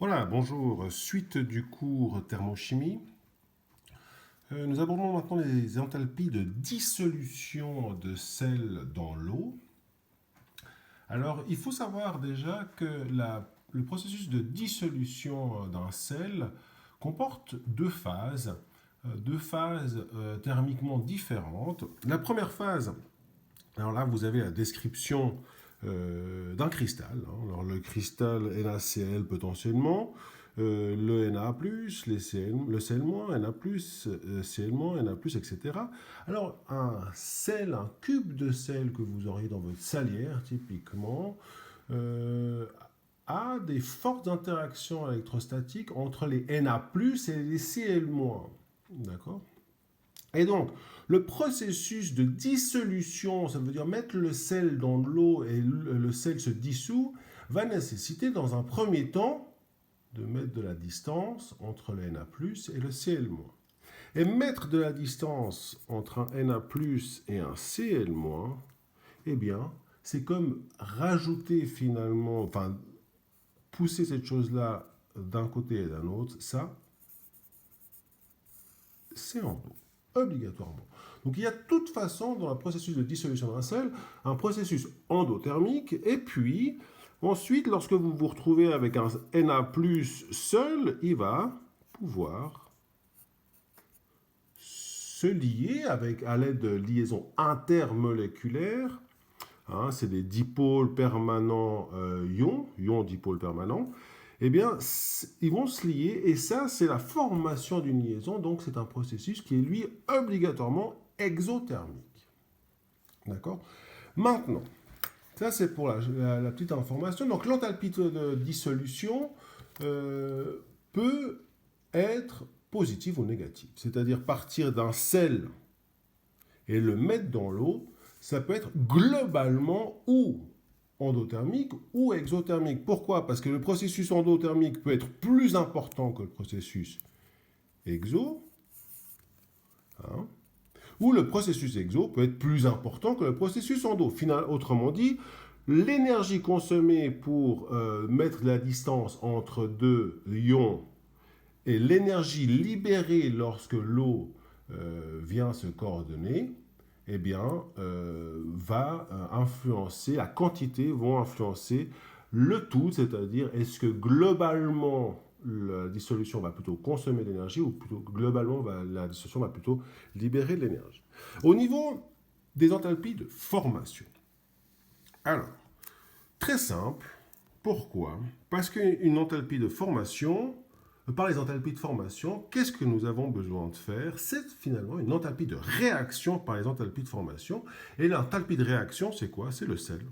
Voilà, bonjour. Suite du cours thermochimie. Nous abordons maintenant les enthalpies de dissolution de sel dans l'eau. Alors, il faut savoir déjà que le processus de dissolution d'un sel comporte deux phases thermiquement différentes. La première phase, alors là, vous avez la description d'un cristal, hein. Alors, le cristal NaCl potentiellement, le Na+, le Cl-, Na+, Cl-, Na+, etc. Alors, un cube de sel que vous auriez dans votre salière, typiquement, euh, a des fortes interactions électrostatiques entre les Na+, et les Cl-. D'accord? Et donc, le processus de dissolution, ça veut dire mettre le sel dans de l'eau et le sel se dissout, va nécessiter dans un premier temps de mettre de la distance entre le Na+ et le Cl-. Et mettre de la distance entre un Na+ et un Cl-, eh bien, c'est comme rajouter finalement, enfin, pousser cette chose-là d'un côté et d'un autre, ça, c'est en eau, obligatoirement. Donc il y a de toute façon dans le processus de dissolution d'un sel un processus endothermique et puis ensuite lorsque vous vous retrouvez avec un Na+ seul, il va pouvoir se lier à l'aide de liaisons intermoléculaires. Hein, c'est des dipôles permanents ions dipôles permanents. Eh bien, ils vont se lier et ça, c'est la formation d'une liaison. Donc, c'est un processus qui est, lui, obligatoirement exothermique. D'accord? Maintenant, ça, c'est pour la petite information. Donc, l'enthalpie de dissolution peut être positive ou négative. C'est-à-dire partir d'un sel et le mettre dans l'eau, ça peut être globalement ou endothermique ou exothermique. Pourquoi? Parce que le processus endothermique peut être plus important que le processus exo, hein, ou le processus exo peut être plus important que le processus endo. Autrement dit, l'énergie consommée pour mettre la distance entre deux ions et l'énergie libérée lorsque l'eau vient se coordonner, eh bien, va influencer, la quantité vont influencer le tout, c'est-à-dire est-ce que globalement la dissolution va plutôt consommer de l'énergie ou plutôt globalement la dissolution va plutôt libérer de l'énergie. Au niveau des enthalpies de formation. Alors, très simple. Pourquoi? Parce qu'une enthalpie de formation, par les enthalpies de formation, qu'est-ce que nous avons besoin de faire? C'est finalement une enthalpie de réaction par les enthalpies de formation. Et l'enthalpie de réaction, c'est quoi? C'est le sel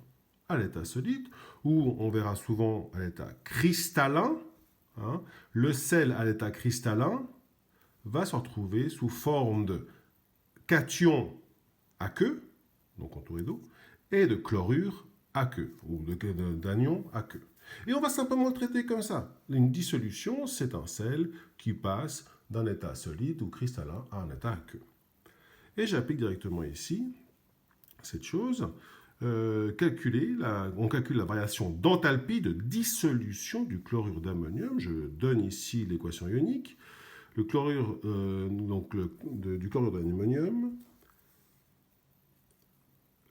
à l'état solide, ou on verra souvent à l'état cristallin. Hein. Le sel à l'état cristallin va se retrouver sous forme de cation aqueux, donc entouré d'eau, et de chlorure aqueux, ou d'anion aqueux. Et on va simplement le traiter comme ça. Une dissolution, c'est un sel qui passe d'un état solide ou cristallin à un état aqueux. Et j'applique directement ici cette chose. On calcule la variation d'enthalpie de dissolution du chlorure d'ammonium. Je donne ici l'équation ionique. Le chlorure, du chlorure d'ammonium,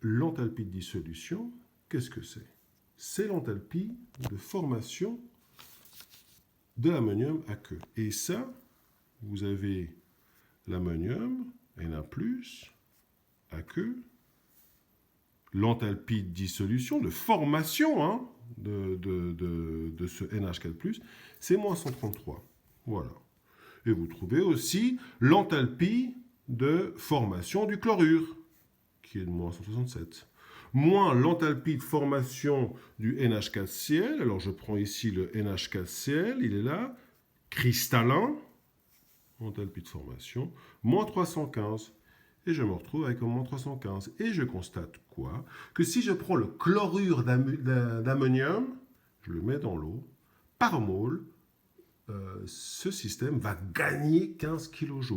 l'enthalpie de dissolution, qu'est-ce que c'est? C'est l'enthalpie de formation de l'ammonium aqueux. Et ça, vous avez l'ammonium, Na+, aqueux, l'enthalpie de dissolution, de formation hein, de ce NH4+, c'est moins 133. Voilà. Et vous trouvez aussi l'enthalpie de formation du chlorure, qui est de moins 167. Moins l'enthalpie de formation du NH4Cl. Alors je prends ici le NH4Cl, il est là, cristallin, enthalpie de formation, moins 315. Et je me retrouve avec un moins 315. Et je constate quoi? Que si je prends le chlorure d'ammonium, je le mets dans l'eau, par mole, ce système va gagner 15 kJ.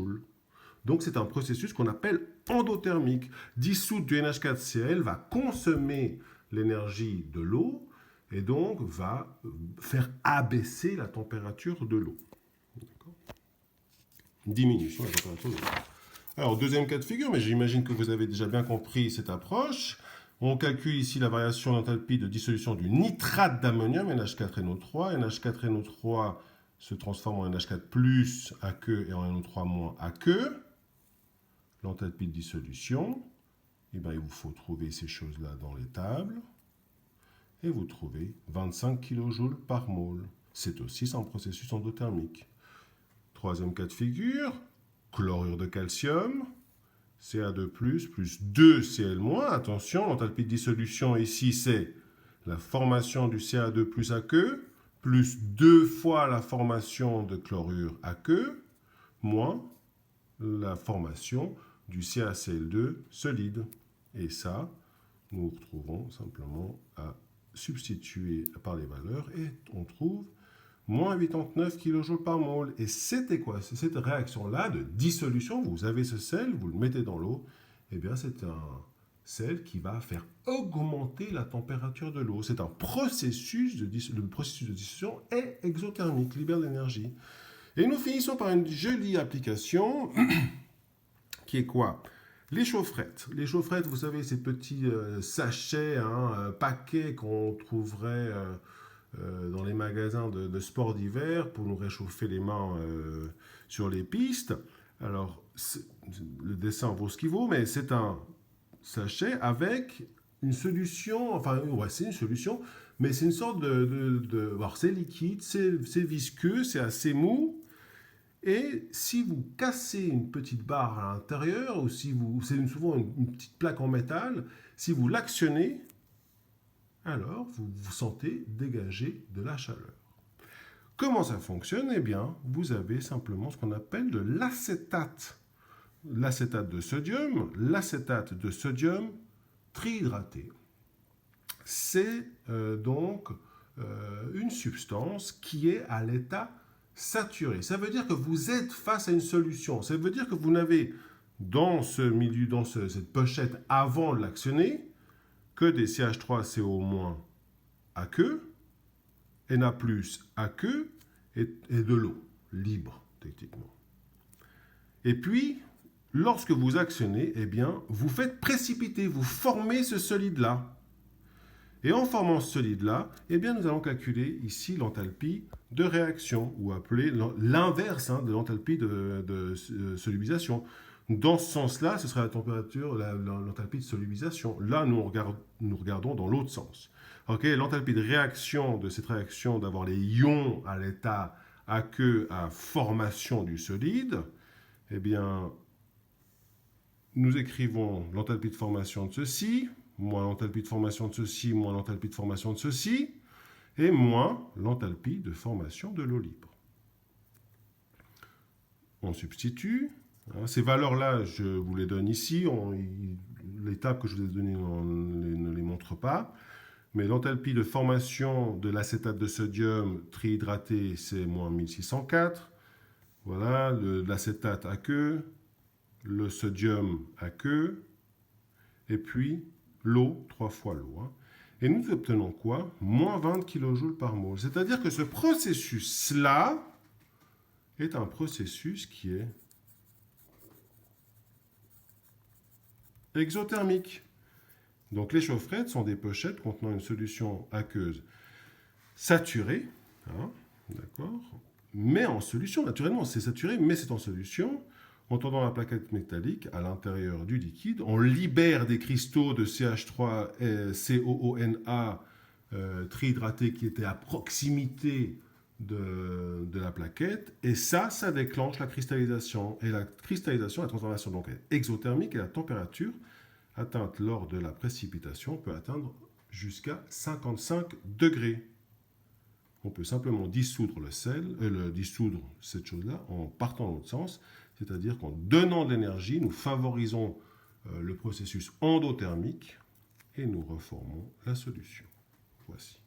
Donc c'est un processus qu'on appelle endothermique. Dissoute du NH4Cl va consommer l'énergie de l'eau et donc va faire abaisser la température de l'eau. Diminution de la température de l'eau. Alors, deuxième cas de figure, mais j'imagine que vous avez déjà bien compris cette approche. On calcule ici la variation d'enthalpie de dissolution du nitrate d'ammonium, NH4NO3. NH4NO3 se transforme en NH4+, aqueux, et en NO3- aqueux. L'enthalpie de dissolution, eh bien, il vous faut trouver ces choses-là dans les tables. Et vous trouvez 25 kJ par mol. C'est aussi un processus endothermique. Troisième cas de figure, chlorure de calcium, Ca2+, plus 2Cl-. Attention, l'enthalpie de dissolution ici, c'est la formation du Ca2+ aqueux, plus 2 fois la formation de chlorure aqueux, moins la formation du CaCl2 solide. Et ça, nous retrouvons simplement à substituer par les valeurs et on trouve moins 89 kJ par mol. Et c'était quoi? C'est cette réaction-là de dissolution. Vous avez ce sel, vous le mettez dans l'eau. Eh bien, c'est un sel qui va faire augmenter la température de l'eau. C'est un processus de dissolution. Le processus de dissolution est exothermique, libère de l'énergie. Et nous finissons par une jolie application qui est quoi? Les chaufferettes. Les chaufferettes, vous savez, ces petits sachets, paquets qu'on trouverait dans les magasins de sport d'hiver pour nous réchauffer les mains sur les pistes. Alors, le dessin vaut ce qu'il vaut, mais c'est un sachet avec une solution, enfin, ouais, c'est une solution, mais c'est une sorte alors, c'est liquide, c'est visqueux, c'est assez mou. Et si vous cassez une petite barre à l'intérieur, ou si vous, c'est souvent une petite plaque en métal, si vous l'actionnez, alors vous vous sentez dégager de la chaleur. Comment ça fonctionne? Eh bien, vous avez simplement ce qu'on appelle de l'acétate. L'acétate de sodium trihydraté. C'est donc une substance qui est à l'état saturé. Ça veut dire que vous êtes face à une solution. Ça veut dire que vous n'avez dans ce milieu, dans cette pochette avant de l'actionner, que des CH3CO- aqueux, Na+, aqueux et de l'eau, libre, techniquement. Et puis, lorsque vous actionnez, eh bien, vous faites précipiter, vous formez ce solide-là. Et en formant ce solide-là, eh bien, nous allons calculer ici l'enthalpie de réaction, ou appeler l'inverse de l'enthalpie de solubilisation. Dans ce sens-là, ce sera la température, l'enthalpie de solubilisation. Là, nous regardons dans l'autre sens. Okay, l'enthalpie de réaction de cette réaction, d'avoir les ions à l'état aqueux à formation du solide, eh bien, nous écrivons l'enthalpie de formation de ceci, moins l'enthalpie de formation de ceci, moins l'enthalpie de formation de ceci, et moins l'enthalpie de formation de l'eau libre. On substitue. Ces valeurs-là, je vous les donne ici. Les tables que je vous ai données ne les montrent pas. Mais l'enthalpie de formation de l'acétate de sodium trihydraté, c'est moins 1604. Voilà, l'acétate aqueux, le sodium aqueux, et puis l'eau, 3 fois l'eau. Et nous obtenons quoi? Moins 20 kJ par mol. C'est-à-dire que ce processus-là est un processus qui est exothermique. Donc les chaufferettes sont des pochettes contenant une solution aqueuse saturée, d'accord, mais en solution. Naturellement, c'est saturé, mais c'est en solution. En tendant la plaquette métallique à l'intérieur du liquide, on libère des cristaux de CH3COONA trihydratés qui étaient à proximité de la plaquette, et ça déclenche la cristallisation. Et la cristallisation, la transformation donc est exothermique, et la température atteinte lors de la précipitation peut atteindre jusqu'à 55 degrés. On peut simplement dissoudre dissoudre cette chose-là en partant dans l'autre sens, c'est-à-dire qu'en donnant de l'énergie, nous favorisons le processus endothermique et nous reformons la solution. Voici.